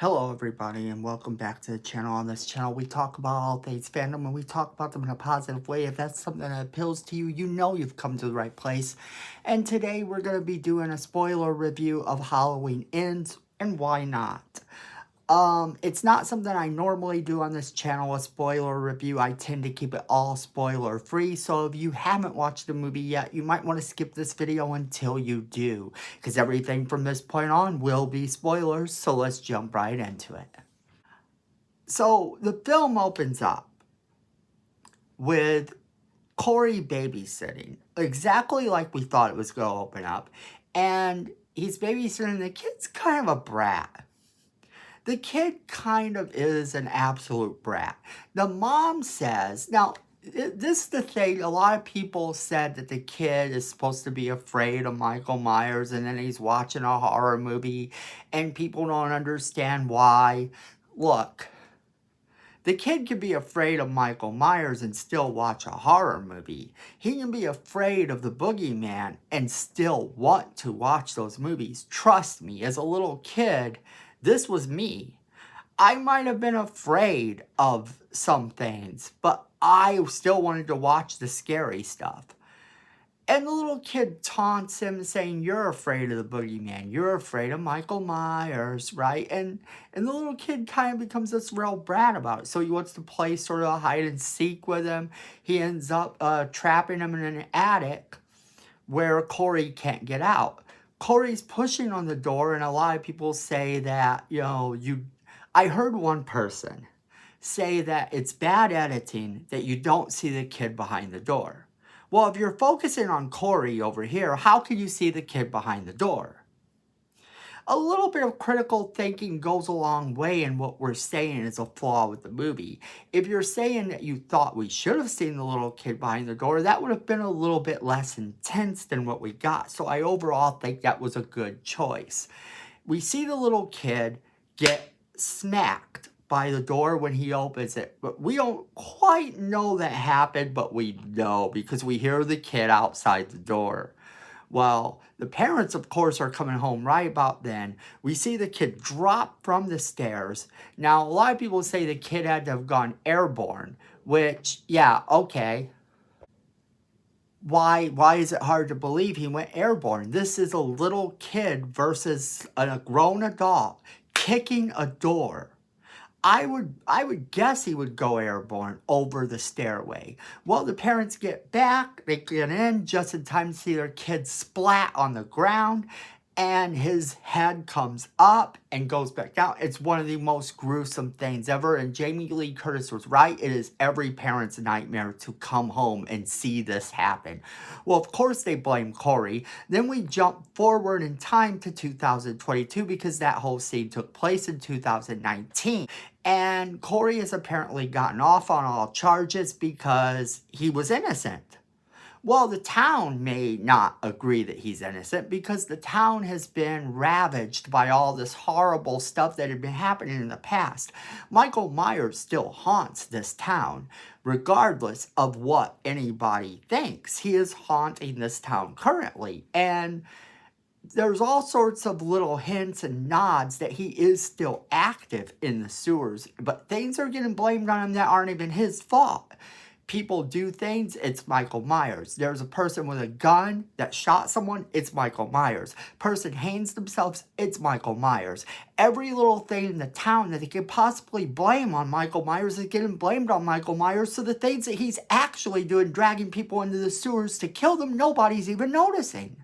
Hello everybody and welcome back to the channel. On this channel we talk about all things fandom and we talk about them in a positive way. If that's something that appeals to you, you know you've come to the right place. And today we're going to be doing a spoiler review of Halloween Ends and why not. It's not something I normally do on this channel, a spoiler review. I tend to keep it all spoiler free. So if you haven't watched the movie yet, you might want to skip this video until you do, because everything from this point on will be spoilers. So let's jump right into it. So the film opens up with Corey babysitting, exactly like we thought it was going to open up. And he's babysitting. The kid's kind of a brat. The kid kind of is an absolute brat. The mom says, now, this is the thing, a lot of people said that the kid is supposed to be afraid of Michael Myers and then he's watching a horror movie and people don't understand why. Look, the kid can be afraid of Michael Myers and still watch a horror movie. He can be afraid of the boogeyman and still want to watch those movies. Trust me, as a little kid, this was me. I might have been afraid of some things, but I still wanted to watch the scary stuff. And the little kid taunts him saying, you're afraid of the boogeyman. You're afraid of Michael Myers, right? And the little kid kind of becomes this real brat about it. So he wants to play sort of hide and seek with him. He ends up trapping him in an attic where Corey can't get out. Corey's pushing on the door, and a lot of people say that, I heard one person say that it's bad editing that you don't see the kid behind the door. Well, if you're focusing on Corey over here, how can you see the kid behind the door? A little bit of critical thinking goes a long way in what we're saying is a flaw with the movie. If you're saying that you thought we should have seen the little kid behind the door, that would have been a little bit less intense than what we got. So I overall think that was a good choice. We see the little kid get smacked by the door when he opens it, but we don't quite know that happened, but we know because we hear the kid outside the door. Well, the parents, of course, are coming home right about then. We see the kid drop from the stairs. Now, a lot of people say the kid had to have gone airborne, which, yeah, okay. Why is it hard to believe he went airborne? This is a little kid versus a grown adult kicking a door. I would guess he would go airborne over the stairway. Well, the parents get back, they get in just in time to see their kid splat on the ground, and his head comes up and goes back down. It's one of the most gruesome things ever, and Jamie Lee Curtis was right. It is every parent's nightmare to come home and see this happen. Well, of course they blame Corey. Then we jump forward in time to 2022 because that whole scene took place in 2019. And Corey has apparently gotten off on all charges because he was innocent. Well, the town may not agree that he's innocent because the town has been ravaged by all this horrible stuff that had been happening in the past. Michael Myers still haunts this town, regardless of what anybody thinks. He is haunting this town currently, and there's all sorts of little hints and nods that he is still active in the sewers, but things are getting blamed on him that aren't even his fault. People do things, it's Michael Myers. There's a person with a gun that shot someone, it's Michael Myers. Person hangs themselves, it's Michael Myers. Every little thing in the town that they could possibly blame on Michael Myers is getting blamed on Michael Myers, so the things that he's actually doing, dragging people into the sewers to kill them, nobody's even noticing.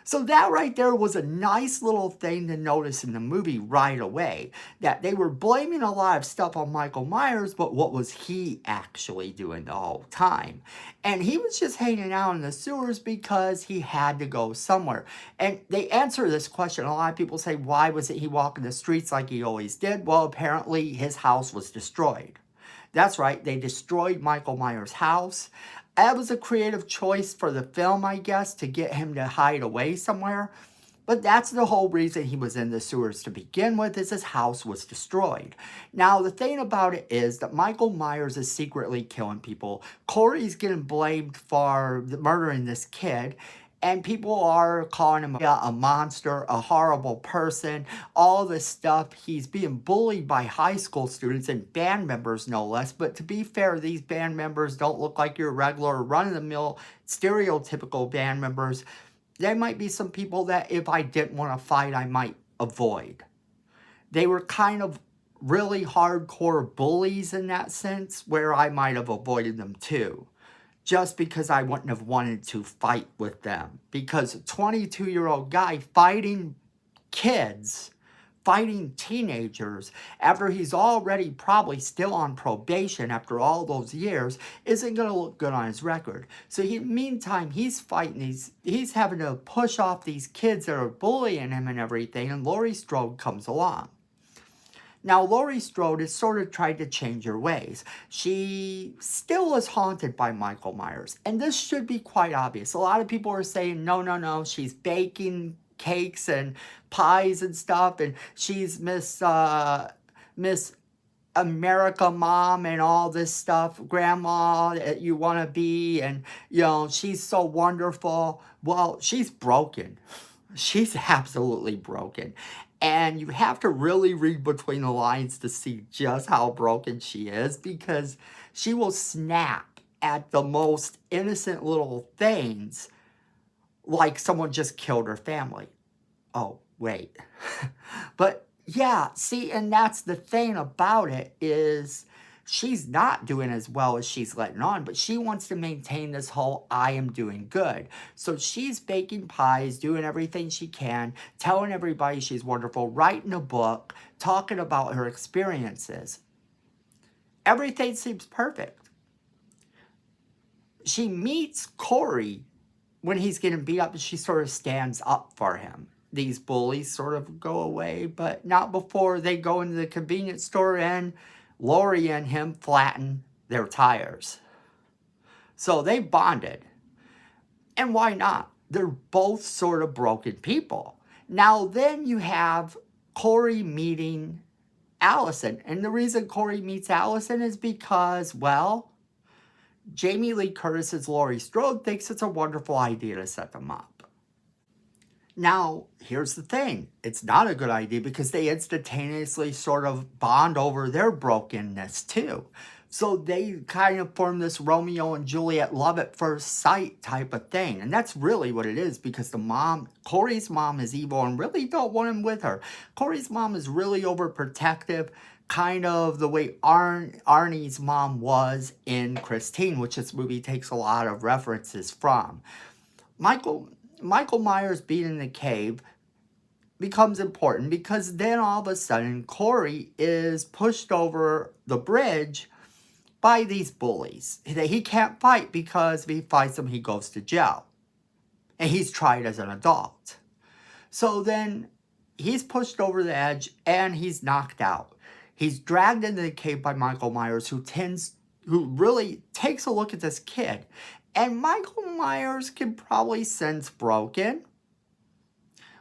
So that right there was a nice little thing to notice in the movie right away. That they were blaming a lot of stuff on Michael Myers, but what was he actually doing the whole time? And he was just hanging out in the sewers because he had to go somewhere. And they answer this question. A lot of people say, why was it he walking the streets like he always did? Well, apparently his house was destroyed. That's right, they destroyed Michael Myers' house. That was a creative choice for the film, I guess, to get him to hide away somewhere. But that's the whole reason he was in the sewers to begin with, is his house was destroyed. Now, the thing about it is that Michael Myers is secretly killing people. Corey's getting blamed for murdering this kid. And people are calling him a monster, a horrible person, all this stuff. He's being bullied by high school students and band members, no less. But to be fair, these band members don't look like your regular run-of-the-mill stereotypical band members. There might be some people that if I didn't want to fight, I might avoid. They were kind of really hardcore bullies in that sense, where I might have avoided them too, just because I wouldn't have wanted to fight with them. Because a 22-year-old guy fighting kids, fighting teenagers, after he's already probably still on probation after all those years, isn't going to look good on his record. So meantime, he's fighting he's having to push off these kids that are bullying him and everything, and Laurie Strode comes along. Now, Laurie Strode has sort of tried to change her ways. She still is haunted by Michael Myers. And this should be quite obvious. A lot of people are saying, no, she's baking cakes and pies and stuff. And she's Miss America mom and all this stuff. Grandma that you want to be. And, she's so wonderful. Well, she's broken. She's absolutely broken. And you have to really read between the lines to see just how broken she is, because she will snap at the most innocent little things, like someone just killed her family. Oh, wait. But yeah, see, and that's the thing about it is she's not doing as well as she's letting on, but she wants to maintain this whole I am doing good. So she's baking pies, doing everything she can, telling everybody she's wonderful, writing a book, talking about her experiences. Everything seems perfect. She meets Corey when he's getting beat up, and she sort of stands up for him. These bullies sort of go away, but not before they go into the convenience store and Laurie and him flatten their tires. So they bonded. And why not? They're both sort of broken people. Now then you have Corey meeting Allison. And the reason Corey meets Allison is because, well, Jamie Lee Curtis's Laurie Strode thinks it's a wonderful idea to set them up. Now, here's the thing. It's not a good idea because they instantaneously sort of bond over their brokenness too. So they kind of form this Romeo and Juliet love at first sight type of thing. And that's really what it is, because Corey's mom is evil and really don't want him with her. Corey's mom is really overprotective, kind of the way Arnie's mom was in Christine, which this movie takes a lot of references from. Michael Myers being in the cave becomes important because then all of a sudden Corey is pushed over the bridge by these bullies. He can't fight because if he fights them, he goes to jail. And he's tried as an adult. So then he's pushed over the edge and he's knocked out. He's dragged into the cave by Michael Myers, who really takes a look at this kid. And Michael Myers can probably sense broken.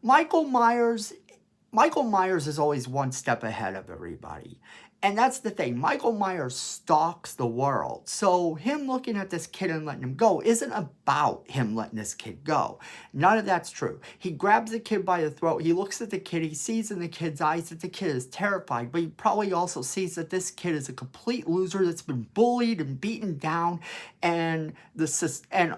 Michael Myers is always one step ahead of everybody. And that's the thing. Michael Myers stalks the world. So him looking at this kid and letting him go isn't about him letting this kid go. None of that's true. He grabs the kid by the throat. He looks at the kid. He sees in the kid's eyes that the kid is terrified. But he probably also sees that this kid is a complete loser that's been bullied and beaten down. And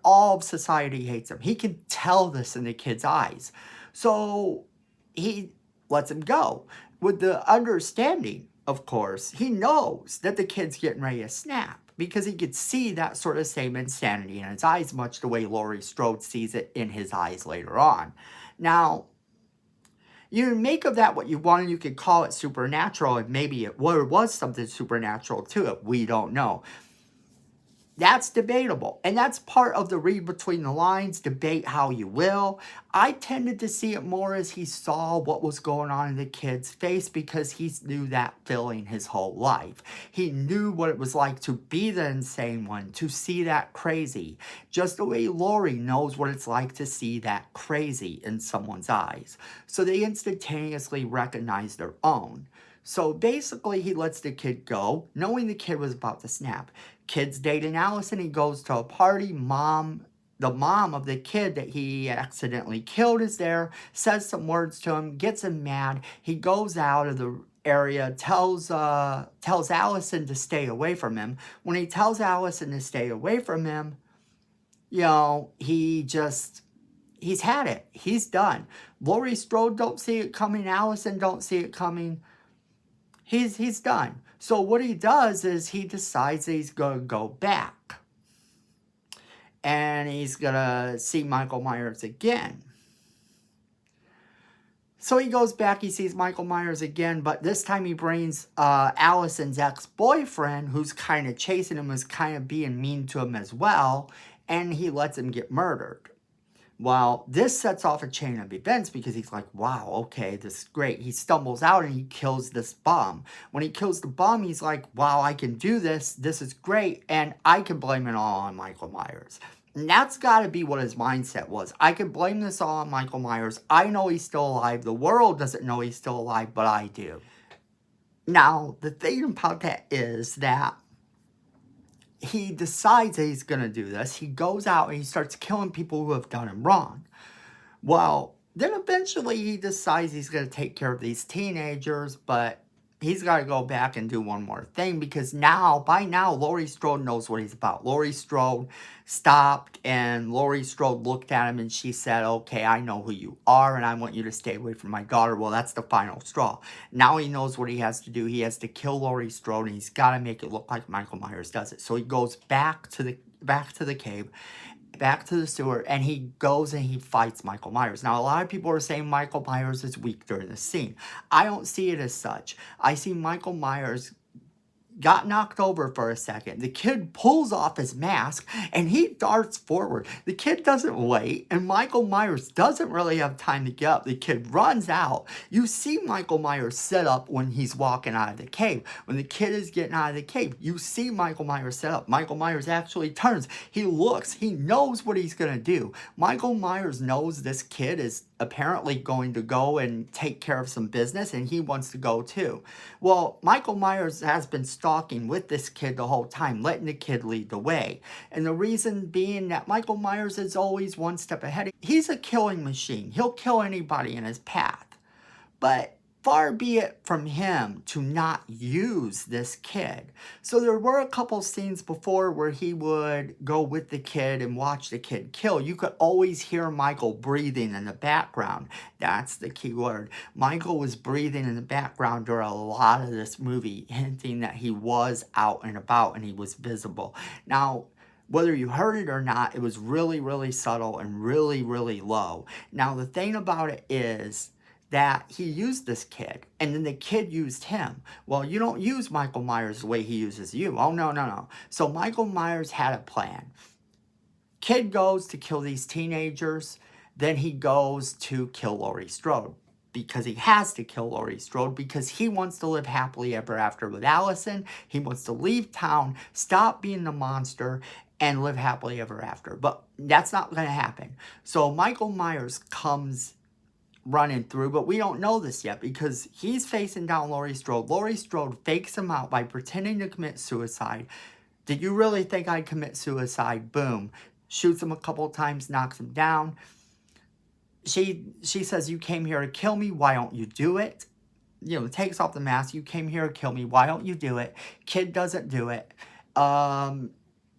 all of society hates him. He can tell this in the kid's eyes. So he lets him go with the understanding, of course, he knows that the kid's getting ready to snap because he could see that sort of same insanity in his eyes, much the way Laurie Strode sees it in his eyes later on. Now, you make of that what you want, and you could call it supernatural, and maybe it was something supernatural to it. We don't know. That's debatable, and that's part of the read between the lines, debate how you will. I tended to see it more as he saw what was going on in the kid's face because he knew that feeling his whole life. He knew what it was like to be the insane one, to see that crazy, just the way Laurie knows what it's like to see that crazy in someone's eyes. So they instantaneously recognize their own. So basically, he lets the kid go, knowing the kid was about to snap. Kid's dating Allison. He goes to a party. the mom of the kid that he accidentally killed is there, says some words to him, gets him mad. He goes out of the area, tells Allison to stay away from him. When he tells Allison to stay away from him, you know, he's had it. He's done. Laurie Strode don't see it coming. Allison don't see it coming. He's done. So what he does is he decides that he's going to go back. And he's going to see Michael Myers again. So he goes back, he sees Michael Myers again, but this time he brings Allison's ex-boyfriend, who's kind of chasing him, is kind of being mean to him as well, and he lets him get murdered. Well, this sets off a chain of events because he's like, wow, okay, this is great. He stumbles out and he kills this bum. When he kills the bum, he's like, wow, I can do this. This is great. And I can blame it all on Michael Myers. And that's got to be what his mindset was. I can blame this all on Michael Myers. I know he's still alive. The world doesn't know he's still alive, but I do. Now, the thing about that is that he decides that he's going to do this. He goes out and he starts killing people who have done him wrong. Well, then eventually he decides he's going to take care of these teenagers, but he's got to go back and do one more thing because by now, Laurie Strode knows what he's about. Laurie Strode stopped and Laurie Strode looked at him and she said, okay, I know who you are and I want you to stay away from my daughter. Well, that's the final straw. Now he knows what he has to do. He has to kill Laurie Strode and he's got to make it look like Michael Myers does it. So he goes back to the cave, back to the sewer, and he goes and he fights Michael Myers. Now, a lot of people are saying Michael Myers is weak during this scene. I don't see it as such. I see Michael Myers got knocked over for a second. The kid pulls off his mask and he darts forward. The kid doesn't wait and Michael Myers doesn't really have time to get up. The kid runs out. You see Michael Myers set up when he's walking out of the cave. When the kid is getting out of the cave, you see Michael Myers set up. Michael Myers actually turns. He looks. He knows what he's going to do. Michael Myers knows this kid is apparently going to go and take care of some business and he wants to go too. Well, Michael Myers has been stalking with this kid the whole time, letting the kid lead the way. And the reason being that Michael Myers is always one step ahead. He's a killing machine. He'll kill anybody in his path. But far be it from him to not use this kid. So there were a couple scenes before where he would go with the kid and watch the kid kill. You could always hear Michael breathing in the background. That's the key word. Michael was breathing in the background during a lot of this movie, hinting that he was out and about and he was visible. Now, whether you heard it or not, it was really, really subtle and really, really low. Now, the thing about it is that he used this kid, and then the kid used him. Well, you don't use Michael Myers the way he uses you. Oh, no, no, no. So Michael Myers had a plan. Kid goes to kill these teenagers, then he goes to kill Laurie Strode. Because he has to kill Laurie Strode, because he wants to live happily ever after with Allison. He wants to leave town, stop being the monster, and live happily ever after. But that's not going to happen. So Michael Myers comes running through, but we don't know this yet because he's facing down Laurie Strode. Laurie Strode fakes him out by pretending to commit suicide. Did you really think I'd commit suicide? Boom. Shoots him a couple times, knocks him down. She says, you came here to kill me. Why don't you do it? You know, takes off the mask. You came here to kill me. Why don't you do it? Kid doesn't do it.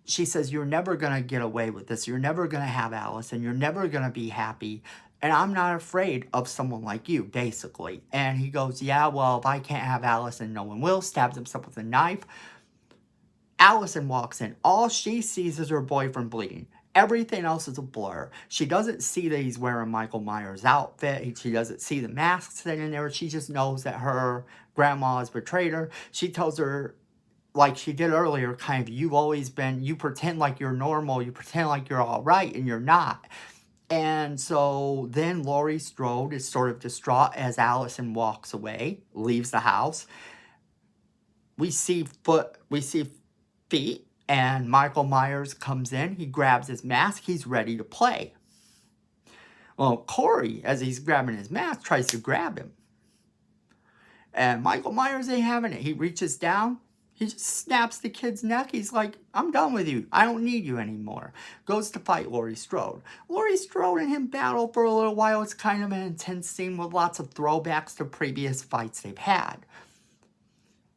She says, you're never going to get away with this. You're never going to have Allison. You're never going to be happy. And I'm not afraid of someone like you, basically. And he goes, yeah, well, if I can't have Allison, no one will. Stabs himself with a knife. Allison walks in. All she sees is her boyfriend bleeding. Everything else is a blur. She doesn't see that he's wearing Michael Myers' outfit. She doesn't see the mask sitting there. She just knows that her grandma has betrayed her. She tells her, like she did earlier, kind of, you pretend like you're normal. You pretend like you're all right, and you're not. And so then Laurie Strode is sort of distraught as Allison walks away, leaves the house. We see feet, and Michael Myers comes in. He grabs his mask. He's ready to play. Well, Corey, as he's grabbing his mask, tries to grab him. And Michael Myers ain't having it. He reaches down. He just snaps the kid's neck. He's like, I'm done with you. I don't need you anymore. Goes to fight Laurie Strode. Laurie Strode and him battle for a little while. It's kind of an intense scene with lots of throwbacks to previous fights they've had.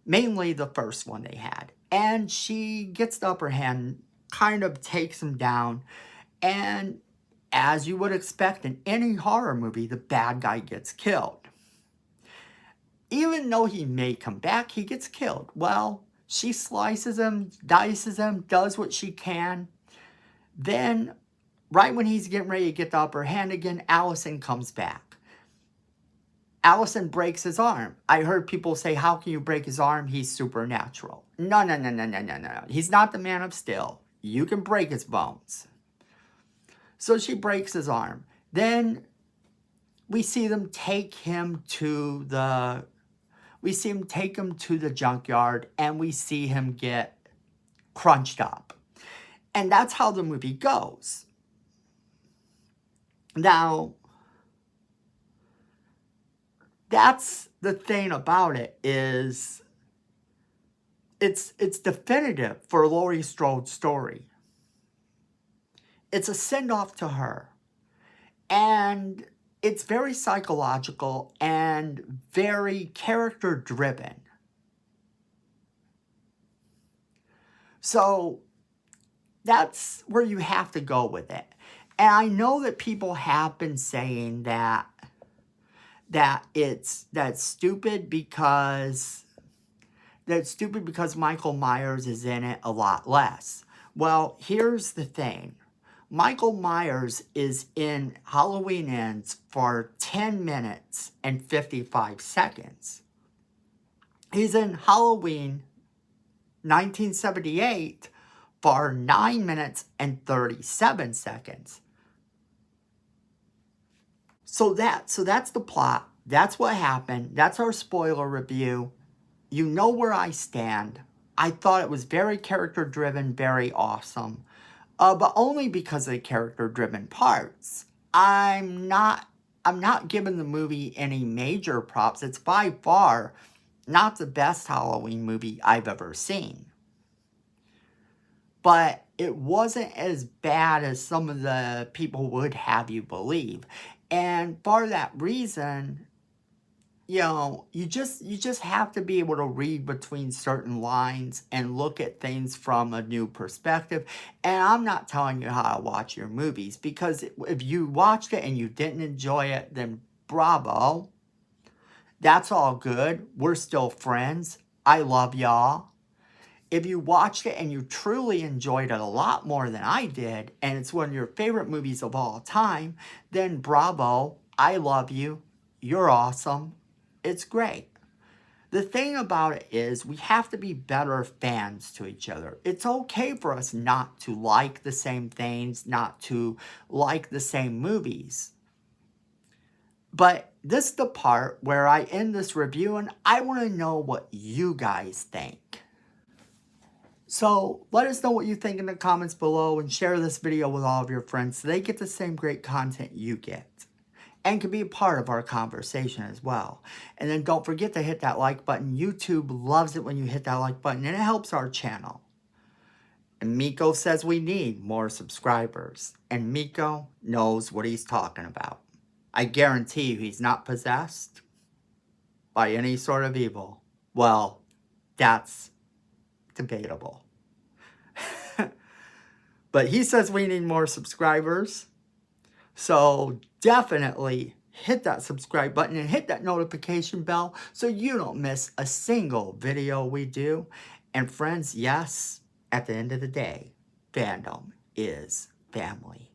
Mainly the first one they had. And she gets the upper hand, kind of takes him down. And as you would expect in any horror movie, the bad guy gets killed. Even though he may come back, he gets killed. Well, she slices him, dices him, does what she can. Then, right when he's getting ready to get the upper hand again, Allison comes back. Allison breaks his arm. I heard people say, how can you break his arm? He's supernatural. No. He's not the Man of Steel. You can break his bones. So she breaks his arm. Then we see them take him to the junkyard, and we see him get crunched up. And that's how the movie goes. Now, that's the thing about it, is it's definitive for Laurie Strode's story. It's a send-off to her. And it's very psychological and very character-driven. So that's where you have to go with it. And I know that people have been saying that's stupid because Michael Myers is in it a lot less. Well, here's the thing. Michael Myers is in Halloween Ends for 10 minutes and 55 seconds. He's in Halloween 1978 for 9 minutes and 37 seconds. So that's the plot. That's what happened. That's our spoiler review. You know where I stand. I thought it was very character-driven, very awesome. But only because of the character-driven parts. I'm not giving the movie any major props. It's by far not the best Halloween movie I've ever seen. But it wasn't as bad as some of the people would have you believe. And for that reason, you know, you just have to be able to read between certain lines and look at things from a new perspective. And I'm not telling you how to watch your movies, because if you watched it and you didn't enjoy it, then bravo. That's all good. We're still friends. I love y'all. If you watched it and you truly enjoyed it a lot more than I did, and it's one of your favorite movies of all time, then bravo. I love you. You're awesome. It's great. The thing about it is we have to be better fans to each other. It's okay for us not to like the same things, not to like the same movies. But this is the part where I end this review and I want to know what you guys think. So let us know what you think in the comments below, and share this video with all of your friends so they get the same great content you get. And can be a part of our conversation as well. And then don't forget to hit that like button. YouTube loves it when you hit that like button, and it helps our channel. And Miko says we need more subscribers. And Miko knows what he's talking about. I guarantee you he's not possessed by any sort of evil. Well, that's debatable. But he says we need more subscribers. So definitely hit that subscribe button and hit that notification bell so you don't miss a single video we do. And friends, yes, at the end of the day, fandom is family.